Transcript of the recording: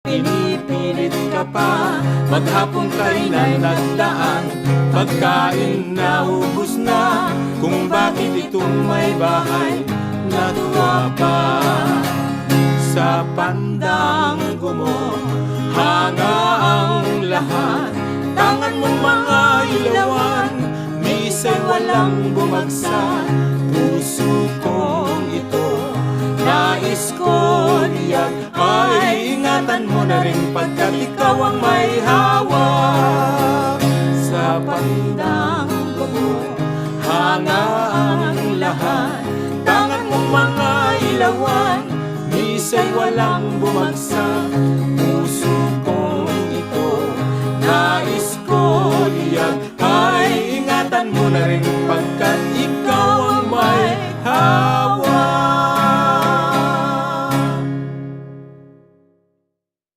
pinipilit ka pa. Maghapong kay na nagdaan, pagkain na ubos na. Kung bakit itong may bahay natuwa pa. Sa pandang gumo, hanga ang lahat. Tangan mong mga ilawan, misa'y walang bumagsak. Puso kong ito, nais ko diyan. Ay ingatan mo na rin pagkat ikaw ang may hawak. Sa pandang gumo, hanga ang lahat. Tangan mong mga ilawan, misa'y walang bumagsak.